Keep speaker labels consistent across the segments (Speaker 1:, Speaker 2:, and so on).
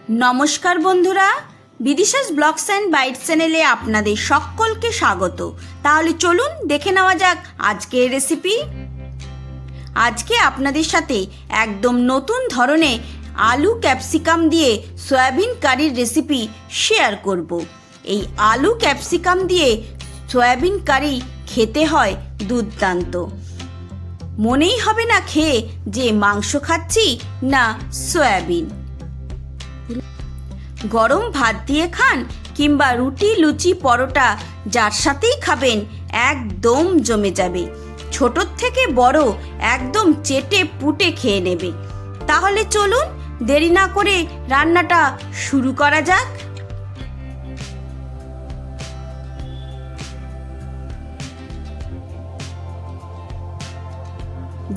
Speaker 1: নমস্কার বন্ধুরা, বিদিশাস blogs and bytes চ্যানেলে আপনাদের সকলকে স্বাগত। তাহলে চলুন দেখে নেওয়া যাক আজকের রেসিপি। আজকে আপনাদের সাথে একদম নতুন ধরনের আলু ক্যাপসিকাম দিয়ে সয়াবিন কারির রেসিপি শেয়ার করব। এই আলু ক্যাপসিকাম দিয়ে সয়াবিন কারি খেতে হয় দুর্দান্ত। মনেই হবে না খেয়ে যে মাংস খাচ্ছি না সয়াবিন। গরম ভাত দিয়ে খান কিংবা রুটি, লুচি, পরোটা যার সাথেই খাবেন একদম জমে যাবে। ছোটোর থেকে বড় একদম চেটে পুটে খেয়ে নেবে। তাহলে চলুন দেরি না করে রান্নাটা শুরু করা যাক।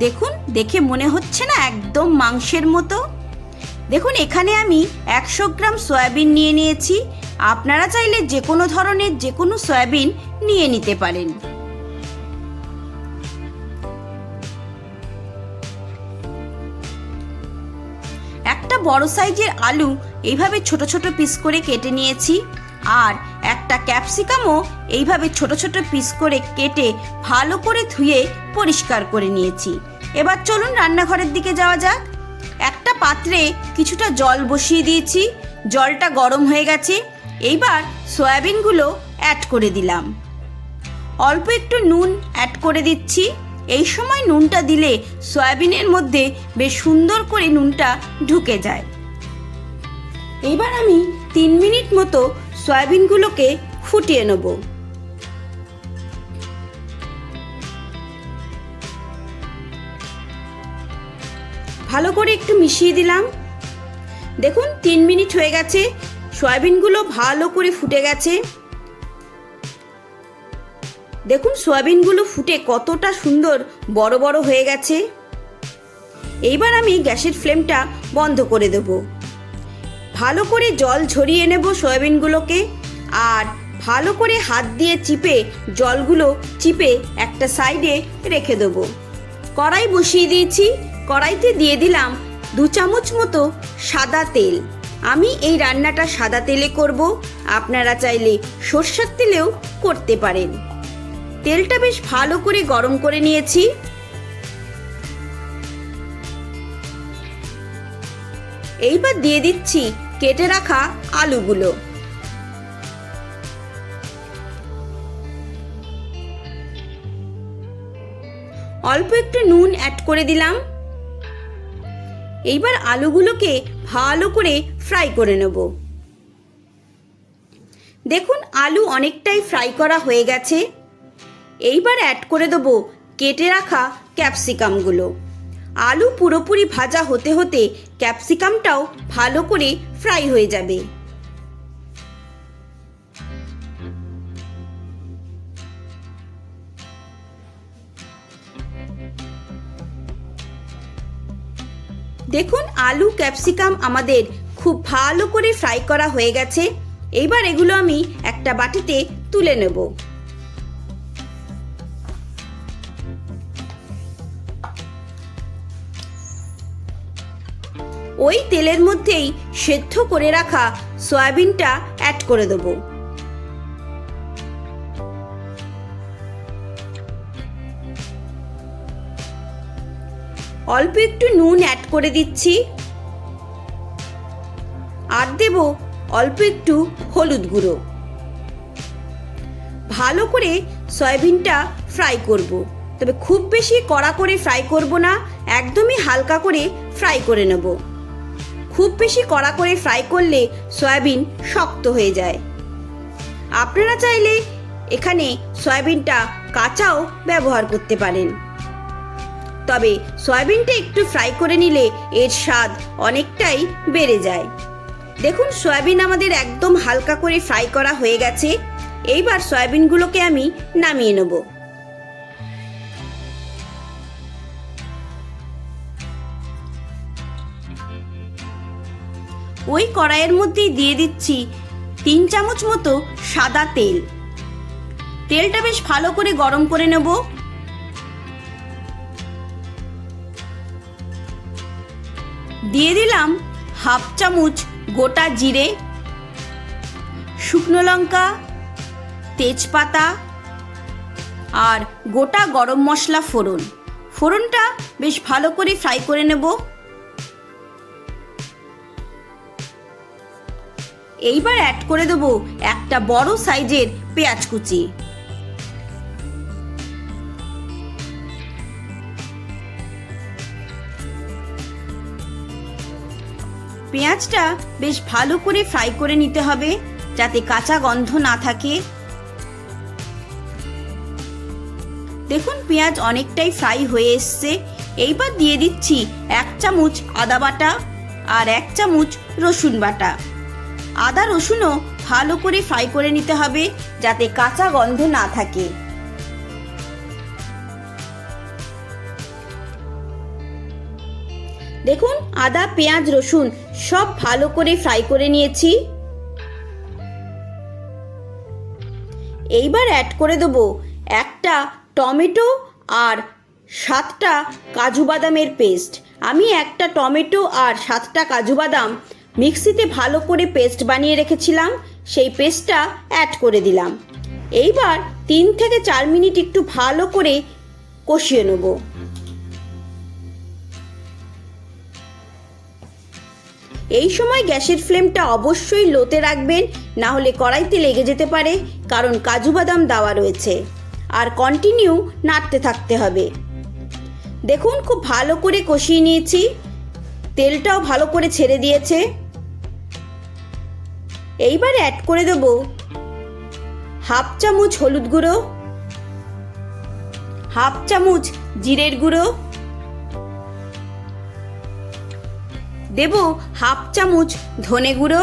Speaker 1: দেখুন, দেখে মনে হচ্ছে না একদম মাংসের মতো? দেখুন, এখানে আমি 100 গ্রাম সয়াবিন নিয়ে নিয়েছি। আপনারা চাইলে যে কোনো ধরনের যে কোনো সয়াবিন নিয়ে নিতে পারেন। একটা বড় সাইজের আলু এইভাবে ছোট ছোট পিস করে কেটে নিয়েছি, আর একটা ক্যাপসিকামও এইভাবে ছোট ছোট পিস করে কেটে ভালো করে ধুয়ে পরিষ্কার করে নিয়েছি। এবার চলুন রান্নাঘরের দিকে যাওয়া যাক। একটা পাত্রে কিছুটা জল বসিয়ে দিয়েছি, জলটা গরম হয়ে গেছে। এইবার সয়াবিনগুলো অ্যাড করে দিলাম। অল্প একটু নুন অ্যাড করে দিচ্ছি। এই সময় নুনটা দিলে সয়াবিনের মধ্যে বেশ সুন্দর করে নুনটা ঢুকে যায়। এইবার আমি 3 মিনিট মতো সয়াবিনগুলোকে ফুটিয়ে নেব। ভালো করে একটু মিশিয়ে দিলাম। দেখুন 3 মিনিট হয়ে গেছে, সয়াবিনগুলো ভালো করে ফুটে গেছে। দেখুন সয়াবিনগুলো ফুটে কতটা সুন্দর বড় বড় হয়ে গেছে। এইবার আমি গ্যাসের ফ্লেমটা বন্ধ করে দেব। ভালো করে জল ঝরিয়ে নেব সয়াবিনগুলোকে, আর ভালো করে হাত দিয়ে চিপে জলগুলো চিপে একটা সাইডে রেখে দেব। কড়াই বসিয়ে দিয়েছি, কড়াইতে দিয়ে দিলাম 2 চামচ মতো সাদা তেল। আমি এই রান্নাটা সাদা তেলে করব, আপনারা চাইলে সরষের তেলেও করতে পারেন। তেলটা বেশ ভালো করে গরম করে নিয়েছি। এইবার দিয়ে দিচ্ছি কেটে রাখা আলুগুলো। অল্প একটু নুন অ্যাড করে দিলাম। এইবার আলুগুলোকে ভালো করে ফ্রাই করে নেব। দেখুন আলু অনেকটাই ফ্রাই করা হয়ে গেছে। এইবার অ্যাড করে দেব কেটে রাখা ক্যাপসিকামগুলো। আলু পুরোপুরি ভাজা হতে হতে ক্যাপসিকামটাও ভালো করে ফ্রাই হয়ে যাবে। দেখুন আলু ক্যাপসিকাম আমাদের খুব ভালো করে ফ্রাই করা হয়ে গেছে। এইবার এগুলো আমি একটা বাটিতে তুলে নেব। ওই তেলের মধ্যেই সেদ্ধ করে রাখা সয়াবিনটা অ্যাড করে দেব। অল্প একটু নুন অ্যাড করে দিচ্ছি, আর দেব অল্প একটু হলুদ গুঁড়ো। ভালো করে সয়াবিনটা ফ্রাই করব, তবে খুব বেশি কড়া করে ফ্রাই করব না, একদমই হালকা করে ফ্রাই করে নেব। খুব বেশি কড়া করে ফ্রাই করলে সয়াবিন শক্ত হয়ে যায়। আপনারা চাইলে এখানে সয়াবিনটা কাঁচাও ব্যবহার করতে পারেন, তবে সয়াবিনটা একটু ফ্রাই করে নিলে এর স্বাদ অনেকটাই বেড়ে যায়। দেখুন সয়াবিন আমাদের একদম হালকা করে ফ্রাই করা হয়ে গেছে। এইবার সয়াবিনগুলোকে আমি নামিয়ে নেব। ওই কড়াইয়ের মধ্যেই দিয়ে দিচ্ছি 3 চামচ মতো সাদা তেল। তেলটা বেশ ভালো করে গরম করে নেব। দিয়ে দিলাম হাফ চামচ গোটা জিরে, শুকনো লঙ্কা, তেজপাতা আর গোটা গরম মশলা ফোড়ন। ফোড়নটা বেশ ভালো করে ফ্রাই করে নেব। এইবার অ্যাড করে দেব একটা বড় সাইজের পেঁয়াজ কুচি। পেঁয়াজটা বেশ ভালো করে ফ্রাই করে নিতে হবে যাতে কাঁচা গন্ধ না থাকে। দেখুন পেঁয়াজ অনেকটাই ফ্রাই হয়ে এসছে। এইবার দিয়ে দিচ্ছি 1 চামচ আদা বাটা আর 1 চামচ রসুন বাটা। আদা রসুনও ভালো করে ফ্রাই করে নিতে হবে যাতে কাঁচা গন্ধ না থাকে। দেখুন আদা পেঁয়াজ রসুন সব ভালো করে ফ্রাই করে নিয়েছি। এইবার অ্যাড করে দেব একটা টমেটো আর 7টা কাজু বাদামের পেস্ট। আমি একটা টমেটো আর 7টা কাজু বাদাম মিক্সিতে ভালো করে পেস্ট বানিয়ে রেখেছিলাম, সেই পেস্টটা অ্যাড করে দিলাম। এইবার 3 থেকে 4 মিনিট একটু ভালো করে কষিয়ে নেব। এই সময় গ্যাসের ফ্লেমটা অবশ্যই লোতে রাখবেন, না হলে কড়াইতে লেগে যেতে পারে, কারণ কাজু বাদাম দেওয়া রয়েছে। আর কন্টিনিউ নাড়তে থাকতে হবে। দেখুন খুব ভালো করে কষিয়ে নিয়েছি, তেলটাও ভালো করে ছেড়ে দিয়েছে। এইবার অ্যাড করে দেব 1/2 চামচ হলুদ গুঁড়ো, 1/2 চামচ জিরের গুঁড়ো, দেব 1/2 চামচ ধনে গুঁড়ো,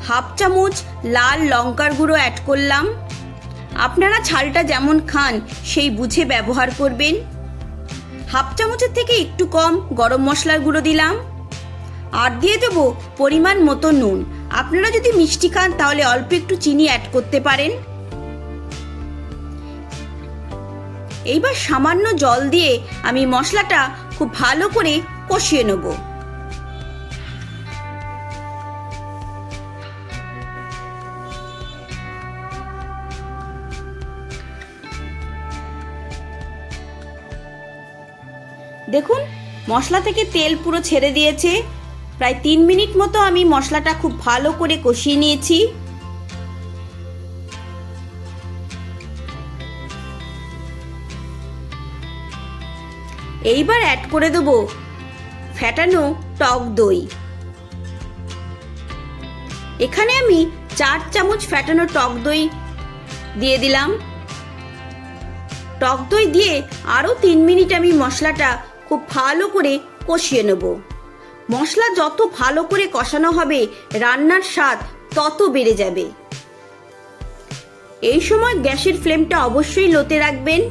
Speaker 1: 1/2 চামচ লাল লঙ্কার গুঁড়ো অ্যাড করলাম। আপনারা ঝালটা যেমন খান সেই বুঝে ব্যবহার করবেন। 1/2 চামচের থেকে একটু কম গরম মশলার গুঁড়ো দিলাম। আর দিয়ে দেবো পরিমাণ মতো নুন। আপনারা যদি মিষ্টি খান তাহলে অল্প একটু চিনি অ্যাড করতে পারেন। এইবার সামান্য জল দিয়ে আমি মশলাটা খুব ভালো করে কষিয়ে নেব। দেখুন মশলা থেকে তেল পুরো ছেড়ে দিয়েছে। প্রায় 3 মিনিট মতো আমি মশলাটা খুব ভালো করে কষিয়ে নিয়েছি। এইবার অ্যাড করে দেব ফ্যাটানো টক দই। এখানে আমি 4 চামচ ফ্যাটানো টক দই দিয়ে দিলাম। টক দই দিয়ে আরও 3 মিনিট আমি মশলাটা খুব ভালো করে কষিয়ে নেব। মশলা যত ভালো করে কষানো হবে রান্নার স্বাদ তত বেড়ে যাবে। এই সময় গ্যাসের ফ্লেমটা অবশ্যই লোতে রাখবেন।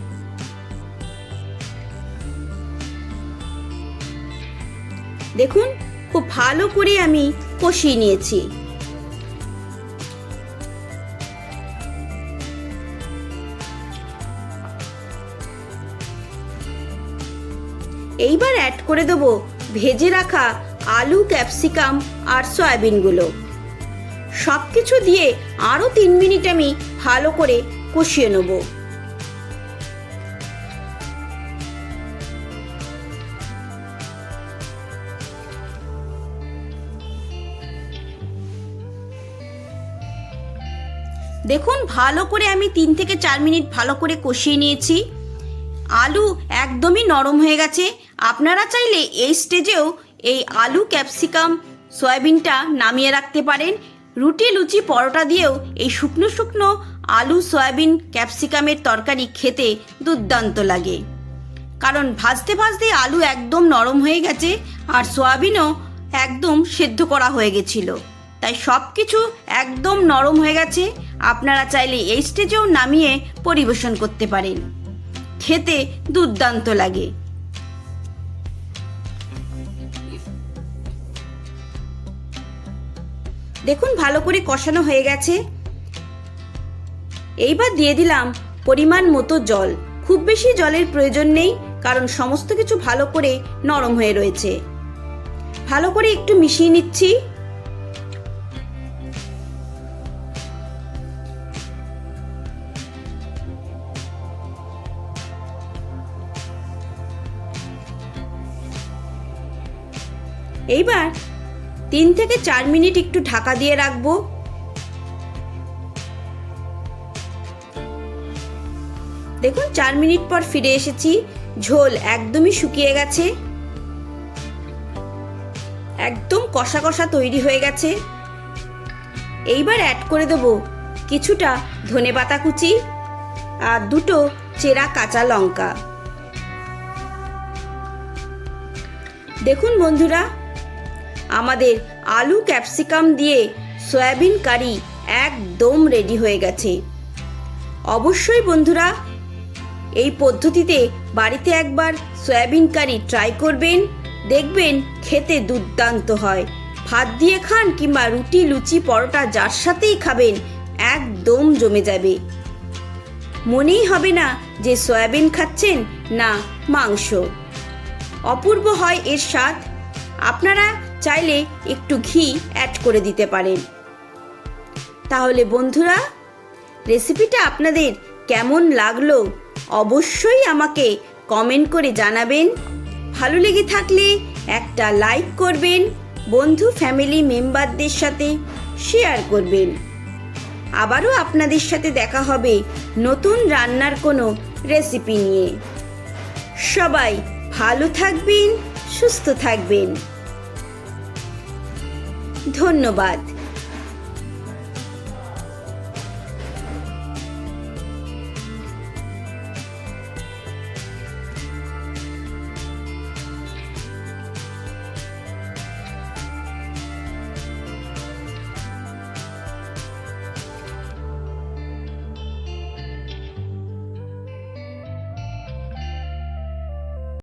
Speaker 1: দেখুন খুব ভালো করে আমি কষিয়ে নিয়েছি। এইবার অ্যাড করে দেব ভেজে রাখা আলু ক্যাপসিকাম আর সয়াবিনগুলো। সব কিছু দিয়ে আরও 3 মিনিট আমি ভালো করে কষিয়ে নেব। দেখুন ভালো করে আমি 3 থেকে 4 মিনিট ভালো করে কষিয়ে নিয়েছি। আলু একদমই নরম হয়ে গেছে। আপনারা চাইলে এই স্টেজেও এই আলু ক্যাপসিকাম সয়াবিনটা নামিয়ে রাখতে পারেন। রুটি লুচি পরোটা দিয়েও এই শুকনো শুকনো আলু সয়াবিন ক্যাপসিকামের তরকারি খেতে দুর্দান্ত লাগে, কারণ ভাজতে ভাজতে আলু একদম নরম হয়ে গেছে আর সয়াবিনও একদম সেদ্ধ করা হয়ে গেছিল, তাই সব কিছু একদম নরম হয়ে গেছে। আপনারা চাইলে এই স্টেজেও নামিয়ে পরিবেশন করতে পারেন, খেতে দুর্দান্ত লাগে। দেখুন ভালো করে কষানো হয়ে গেছে। এইবার দিয়ে দিলাম পরিমাণ মতো জল। খুব বেশি জলের প্রয়োজন নেই, কারণ সমস্ত কিছু ভালো করে নরম হয়ে রয়েছে। ভালো করে একটু মিশিয়ে নিচ্ছি। এইবার 3 থেকে 4 মিনিট একটু ঢাকা দিয়ে রাখবো। দেখুন 4 মিনিট পর ফিরে এসেছি। ঝোল একদমই শুকিয়ে গেছে, একদম কষা কষা তৈরি হয়ে গেছে। এইবার অ্যাড করে দেব কিছুটা ধনেপাতা কুচি আর 2টো চেরা কাঁচা লঙ্কা। দেখুন বন্ধুরা, আমাদের আলু ক্যাপসিকাম দিয়ে সয়াবিন কারি একদম রেডি হয়ে গেছে। অবশ্যই বন্ধুরা এই পদ্ধতিতে বাড়িতে একবার সয়াবিন কারি ট্রাই করবেন, দেখবেন খেতে দুর্দান্ত হয়। ভাত দিয়ে খান কিংবা রুটি, লুচি, পরোটা যার সাথেই খাবেন একদম জমে যাবে। মনেই হবে না যে সয়াবিন খাচ্ছেন না মাংস। অপূর্ব হয় এর স্বাদ। আপনারা চাইলে একটু ঘি অ্যাড করে দিতে পারেন। তাহলে বন্ধুরা, রেসিপিটা আপনাদের কেমন লাগলো অবশ্যই আমাকে কমেন্ট করে জানাবেন। ভালো লেগে থাকলে একটা লাইক করবেন, বন্ধু ফ্যামিলি মেম্বারদের সাথে শেয়ার করবেন। আবারও আপনাদের সাথে দেখা হবে নতুন রান্নার কোনো রেসিপি নিয়ে। সবাই ভালো থাকবেন, সুস্থ থাকবেন। ধন্যবাদ।